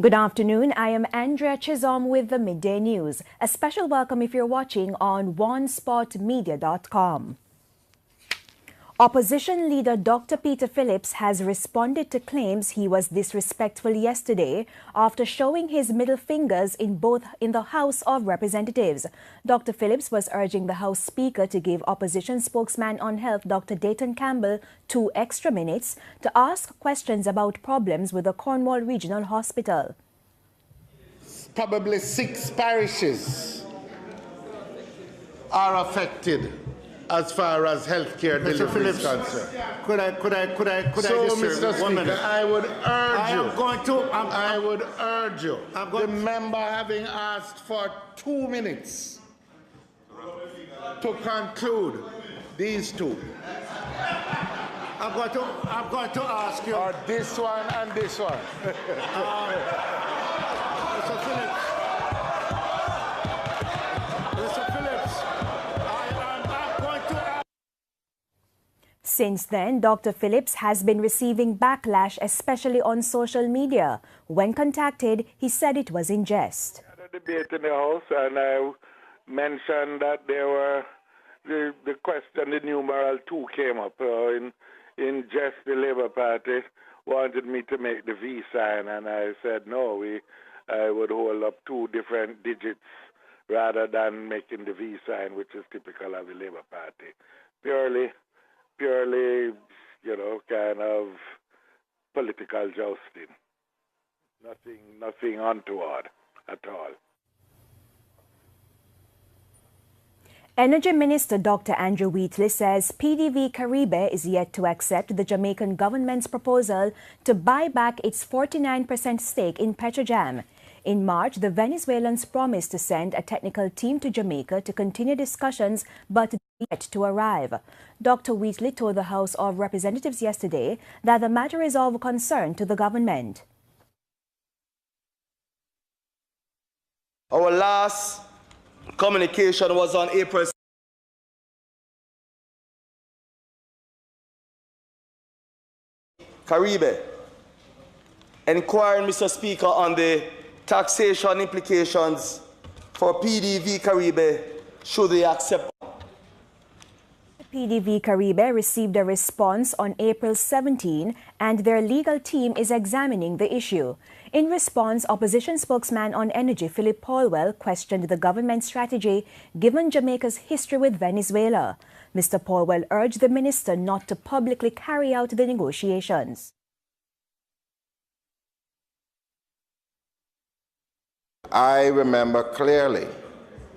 Good afternoon. I am Andrea Chisholm with the Midday News. A special welcome if you're watching on onespotmedia.com. Opposition leader Dr. Peter Phillips has responded to claims he was disrespectful yesterday after showing his middle fingers in the House of Representatives. Dr. Phillips was urging the House Speaker to give opposition spokesman on health Dr. Dayton Campbell 2 extra minutes to ask questions about problems with the Cornwall Regional Hospital. Probably 6 parishes are affected as far as healthcare delivery is concerned. Could I So, just Mr. Speaker, 1 minute? I would urge you. The member having asked for 2 minutes to conclude these 2. I'm going to ask you. Or this one and this one. Mr. Phillips. Mr. Phillips, I'm going to ask. Since then, Dr. Phillips has been receiving backlash, especially on social media. When contacted, he said it was in jest. We had a debate in the House, and I mentioned that there were the question, the numeral 2 came up. In jest, the Labour Party wanted me to make the V sign, and I said no, I would hold up 2 different digits rather than making the V sign, which is typical of the Labour Party. Purely, kind of political jousting. Nothing untoward at all. Energy Minister Dr. Andrew Wheatley says PDV Caribe is yet to accept the Jamaican government's proposal to buy back its 49% stake in Petrojam. In March, the Venezuelans promised to send a technical team to Jamaica to continue discussions, but yet to arrive. Dr. Wheatley told the House of Representatives yesterday that the matter is of concern to the government. Our last communication was on April 6th. Caribe, inquiring, Mr. Speaker, on the taxation implications for PDV Caribe should they accept. PDV Caribe received a response on April 17 and their legal team is examining the issue. In response, opposition spokesman on energy Philip Paulwell questioned the government's strategy given Jamaica's history with Venezuela. Mr. Paulwell urged the minister not to publicly carry out the negotiations. I remember clearly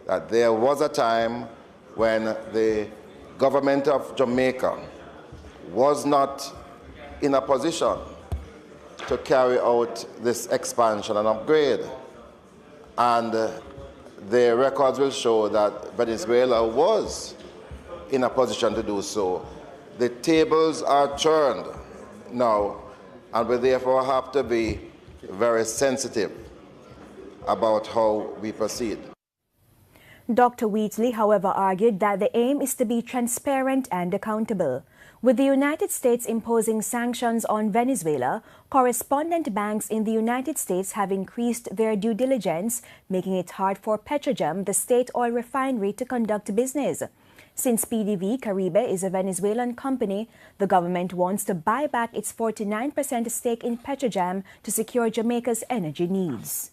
that there was a time when the government of Jamaica was not in a position to carry out this expansion and upgrade. And the records will show that Venezuela was in a position to do so. The tables are turned now, and we therefore have to be very sensitive about how we proceed. Dr. Wheatley, however, argued that the aim is to be transparent and accountable. With the United States imposing sanctions on Venezuela, correspondent banks in the United States have increased their due diligence, making it hard for Petrojam, the state oil refinery, to conduct business. Since PDV Caribe is a Venezuelan company, the government wants to buy back its 49% stake in Petrojam to secure Jamaica's energy needs.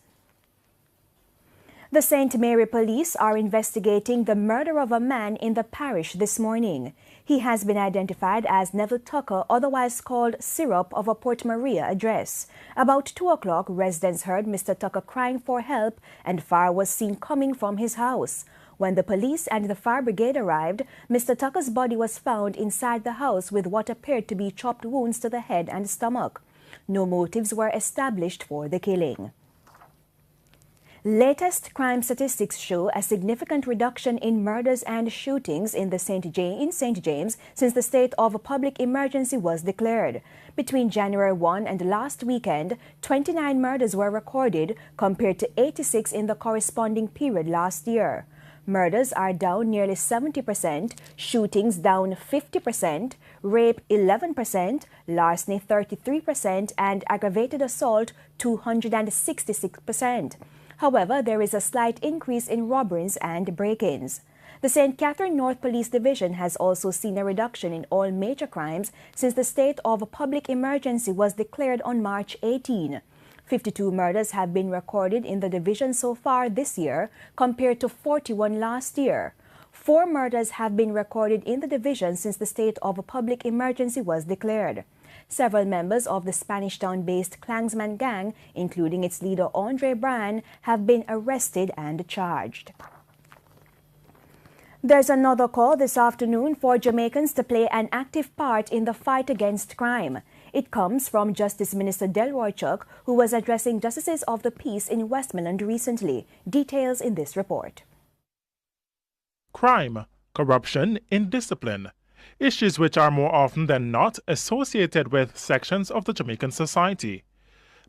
The St. Mary police are investigating the murder of a man in the parish this morning. He has been identified as Neville Tucker, otherwise called Syrup, of a Port Maria address. About 2 o'clock, residents heard Mr. Tucker crying for help and fire was seen coming from his house. When the police and the fire brigade arrived, Mr. Tucker's body was found inside the house with what appeared to be chopped wounds to the head and stomach. No motives were established for the killing. Latest crime statistics show a significant reduction in murders and shootings in St. James since the state of public emergency was declared. Between January 1 and last weekend, 29 murders were recorded compared to 86 in the corresponding period last year. Murders are down nearly 70%, shootings down 50%, rape 11%, larceny 33%, and aggravated assault 266%. However, there is a slight increase in robberies and break-ins. The St. Catherine North Police Division has also seen a reduction in all major crimes since the state of public emergency was declared on March 18. 52 murders have been recorded in the division so far this year, compared to 41 last year. 4 murders have been recorded in the division since the state of public emergency was declared. Several members of the Spanish Town-based Klansman gang, including its leader Andre Bryan, have been arrested and charged. There's another call this afternoon for Jamaicans to play an active part in the fight against crime. It comes from Justice Minister Delroy Chuck, who was addressing Justices of the Peace in Westmoreland recently. Details in this report. Crime, corruption, indiscipline. Issues which are more often than not associated with sections of the Jamaican society.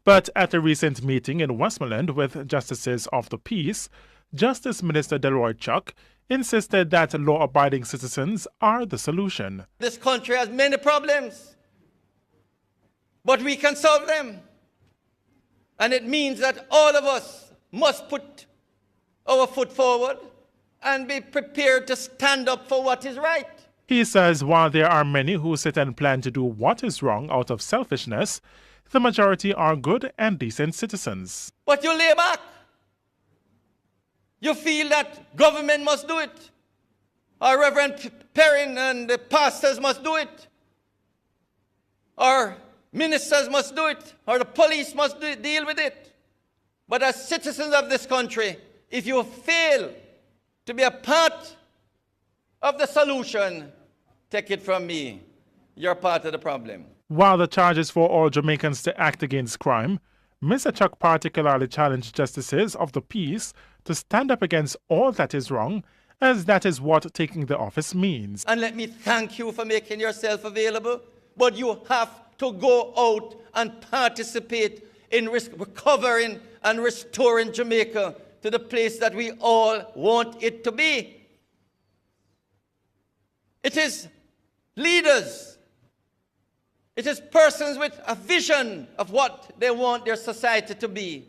But at a recent meeting in Westmoreland with Justices of the Peace, Justice Minister Delroy Chuck insisted that law-abiding citizens are the solution. This country has many problems, but we can solve them. And it means that all of us must put our foot forward and be prepared to stand up for what is right. He says while there are many who sit and plan to do what is wrong out of selfishness, the majority are good and decent citizens. But you lay back. You feel that government must do it, or Reverend Perrin and the pastors must do it, or ministers must do it, or the police must deal with it. But as citizens of this country, if you fail to be a part of the solution, take it from me, you're part of the problem. While the charge is for all Jamaicans to act against crime, Mr. Chuck particularly challenged Justices of the Peace to stand up against all that is wrong, as that is what taking the office means. And let me thank you for making yourself available, but you have to go out and participate in recovering and restoring Jamaica to the place that we all want it to be. It is leaders. It is persons with a vision of what they want their society to be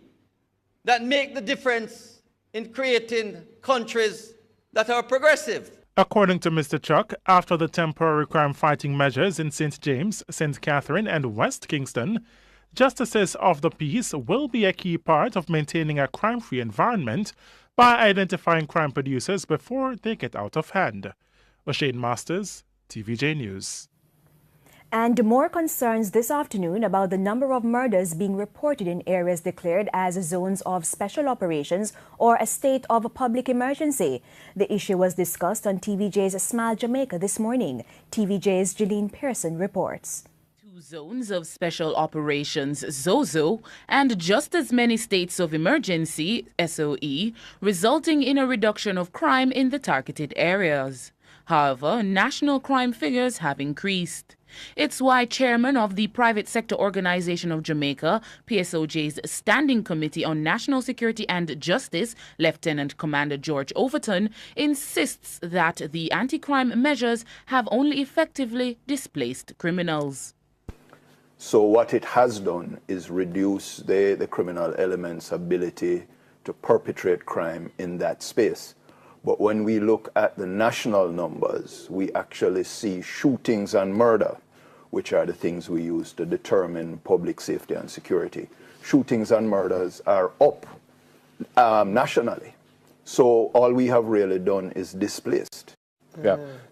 that make the difference in creating countries that are progressive. According to Mr. Chuck, after the temporary crime-fighting measures in St. James, St. Catherine and West Kingston, Justices of the Peace will be a key part of maintaining a crime-free environment by identifying crime producers before they get out of hand. O'Shane Masters, TVJ News. And more concerns this afternoon about the number of murders being reported in areas declared as zones of special operations or a state of public emergency. The issue was discussed on TVJ's Smile Jamaica this morning. TVJ's Jeline Pearson reports. 2 zones of special operations, ZOZO, and just as many states of emergency, SOE, resulting in a reduction of crime in the targeted areas. However, national crime figures have increased. It's why Chairman of the Private Sector Organization of Jamaica, PSOJ's Standing Committee on National Security and Justice, Lieutenant Commander George Overton, insists that the anti-crime measures have only effectively displaced criminals. So what it has done is reduce the criminal element's ability to perpetrate crime in that space. But when we look at the national numbers, we actually see shootings and murder, which are the things we use to determine public safety and security. Shootings and murders are up nationally. So all we have really done is displaced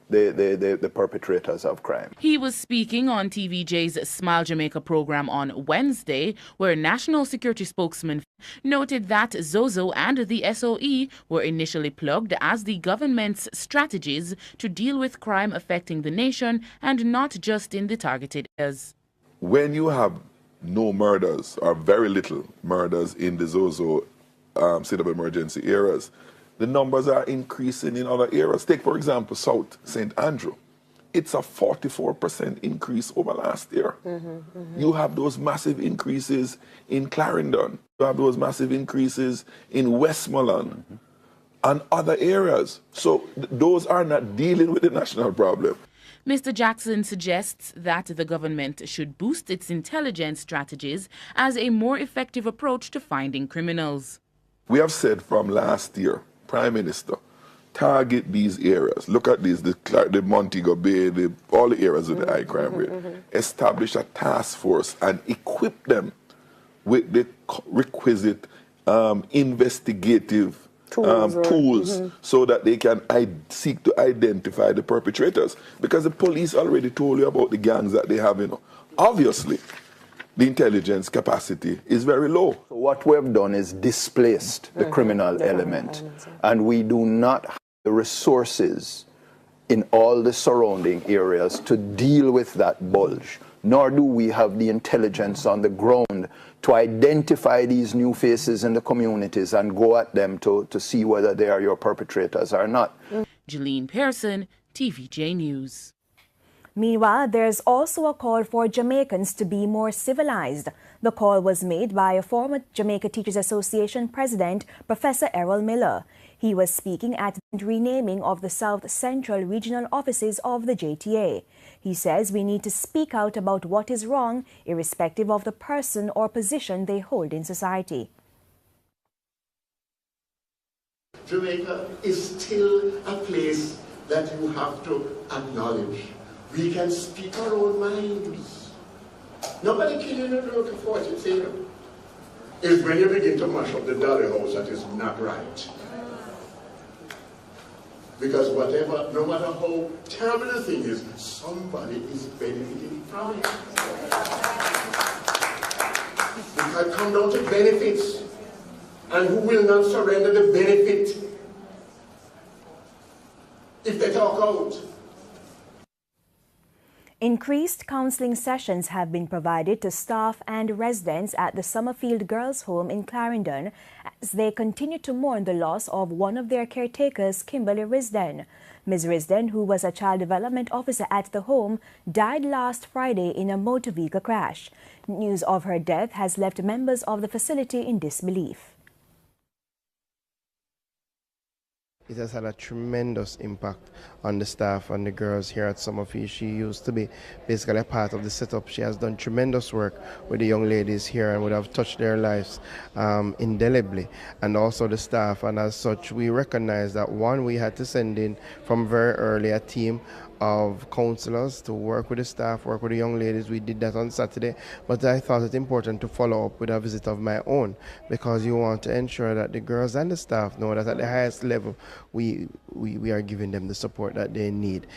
the perpetrators of crime. He was speaking on TVJ's Smile Jamaica program on Wednesday, where National Security spokesman noted that ZOZO and the SOE were initially plugged as the government's strategies to deal with crime affecting the nation and not just in the targeted areas. When you have no murders or very little murders in the ZOZO state of emergency areas, the numbers are increasing in other areas. Take, for example, South St. Andrew. It's a 44% increase over last year. You have those massive increases in Clarendon. You have those massive increases in Westmoreland. and other areas. So those are not dealing with the national problem. Mr. Jackson suggests that the government should boost its intelligence strategies as a more effective approach to finding criminals. We have said from last year, Prime Minister, target these areas. Look at these, the Montego Bay, all the areas with the high crime rate. Establish a task force and equip them with the requisite investigative tools so that they can seek to identify the perpetrators. Because the police already told you about the gangs that they have. Obviously, the intelligence capacity is very low. So what we've done is displaced the criminal element, and we do not have the resources in all the surrounding areas to deal with that bulge, nor do we have the intelligence on the ground to identify these new faces in the communities and go at them to see whether they are your perpetrators or not. Jeline Pearson, TVJ News. Meanwhile, there's also a call for Jamaicans to be more civilized. The call was made by a former Jamaica Teachers Association president, Professor Errol Miller. He was speaking at the renaming of the South Central regional offices of the JTA. He says we need to speak out about what is wrong, irrespective of the person or position they hold in society. Jamaica is still a place that you have to acknowledge. We can speak our own minds. Nobody killing a little 40 thing. It's when you begin to mash up the dolly house that is not right. Because whatever, no matter how terrible the thing is, somebody is benefiting from it. It can come down to benefits. And who will not surrender the benefit if they talk out? Increased counseling sessions have been provided to staff and residents at the Summerfield Girls' Home in Clarendon as they continue to mourn the loss of one of their caretakers, Kimberly Risden. Ms. Risden, who was a child development officer at the home, died last Friday in a motor vehicle crash. News of her death has left members of the facility in disbelief. It has had a tremendous impact on the staff and the girls here at Summerfield. She used to be basically a part of the setup. She has done tremendous work with the young ladies here and would have touched their lives indelibly, and also the staff. And as such, we recognize that, one, we had to send in from very early a team of counselors to work with the staff, work with the young ladies. We did that on Saturday, but I thought it important to follow up with a visit of my own, because you want to ensure that the girls and the staff know that at the highest level we are giving them the support that they need.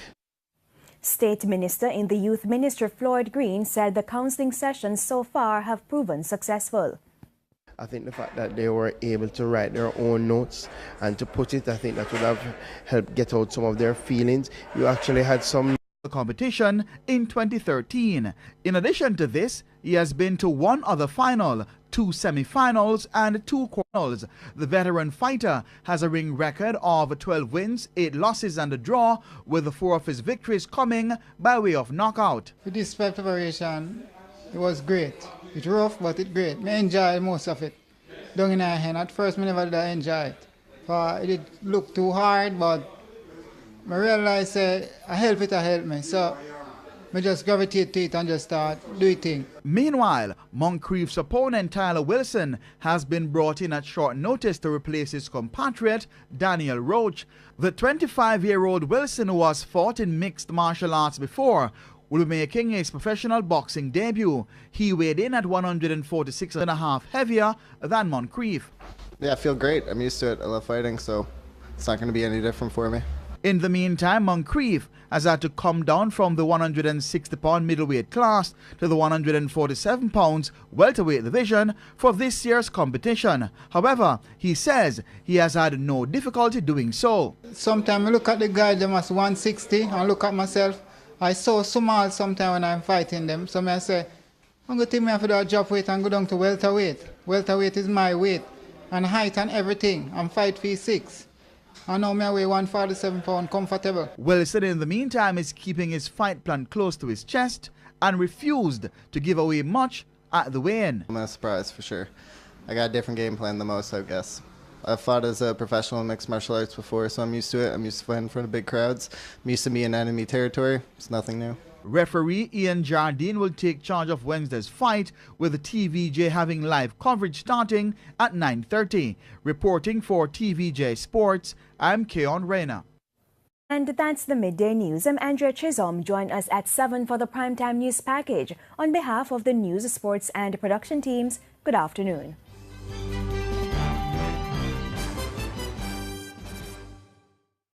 State Minister in the Youth Ministry, Floyd Green, said the counseling sessions so far have proven successful. I think the fact that they were able to write their own notes and to put it, I think that would have helped get out some of their feelings. You actually had some competition in 2013. In addition to this, he has been to one other final, 2 semi-finals and 2 quarters. The veteran fighter has a ring record of 12 wins, 8 losses and a draw, with 4 of his victories coming by way of knockout. With this preparation, it was great. It's rough, but it's great. I enjoy most of it. Down in our hand, at first I never did enjoy it. It did look too hard, but I realized I help me. So I just gravitate to it and just start doing things. Meanwhile, Moncrief's opponent Tyler Wilson has been brought in at short notice to replace his compatriot Daniel Roach. The 25-year-old Wilson, who has fought in mixed martial arts before, will be making his professional boxing debut. He weighed in at 146.5 heavier than Moncrief. Yeah, I feel great. I'm used to it. I love fighting, so it's not going to be any different for me. In the meantime, Moncrief has had to come down from the 160-pound middleweight class to the 147-pound welterweight division for this year's competition. However, he says he has had no difficulty doing so. Sometimes I look at the guys, them as 160, and look at myself. I so small sometimes when I'm fighting them. So I say, I'm going to take me off of that drop weight and go down to welterweight. Welterweight is my weight. And height and everything. I'm 5'6". I know I weigh 147 pounds comfortable. Wilson, in the meantime, is keeping his fight plan close to his chest and refused to give away much at the weigh-in. I'm not surprised for sure. I got a different game plan than most, I guess. I've fought as a professional in mixed martial arts before, so I'm used to it. I'm used to fighting in front of big crowds. I'm used to being in enemy territory. It's nothing new. Referee Ian Jardine will take charge of Wednesday's fight, with the TVJ having live coverage starting at 9:30. Reporting for TVJ Sports, I'm Keon Reyna. And that's the Midday News. I'm Andrea Chisholm. Join us at 7 for the Primetime News Package. On behalf of the news, sports and production teams, good afternoon.